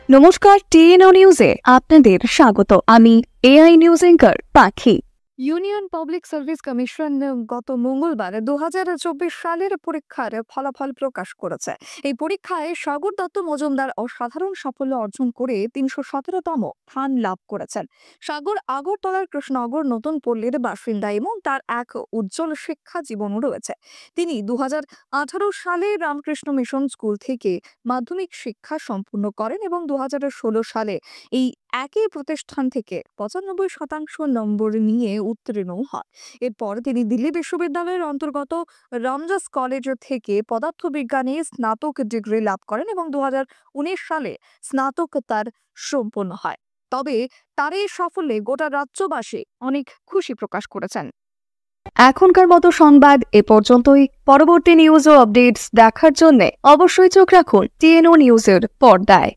নমস্কার, টিএনও নিউজে আপনাদের স্বাগত। আমি এআই নিউজ অ্যাঙ্কার পাখি। ইউনিয়ন পাবলিক সার্ভিস কমিশন গত মঙ্গলবার ২০২৪ সালের পরীক্ষার ফলাফল প্রকাশ করেছে। এই পরীক্ষায় সাগর দত্ত মজুমদার অসাধারণ সাফল্য অর্জন করে ৩১৭তম স্থান লাভ করেছেন। সাগর আগরতলার কৃষ্ণনগর নতুন পল্লীর বাসিন্দা এবং তার এক উজ্জ্বল শিক্ষা জীবন রয়েছে। তিনি ২০১৮ সালে রামকৃষ্ণ মিশন স্কুল থেকে মাধ্যমিক শিক্ষা সম্পূর্ণ করেন এবং ২০১৬ সালে এই একই প্রতিষ্ঠান থেকে ৯৫% নম্বর নিয়ে উত্তীর্ণ হয়। এরপর তিনি দিল্লি বিশ্ববিদ্যালয়ের অন্তর্গত রামদাস কলেজ থেকে পদার্থবিজ্ঞানে স্নাতক ডিগ্রি লাভ করেন এবং ২০১৯ সালে স্নাতক তার সম্পন্ন হয়। তবে তার এই সাফল্যে গোটা রাজ্যবাসী অনেক খুশি প্রকাশ করেছেন। এখনকার মতো সংবাদ এ পর্যন্তই। পরবর্তী নিউজ ও আপডেটস দেখার জন্য অবশ্যই চোখ রাখুন টিএনও নিউজের পর্দায়।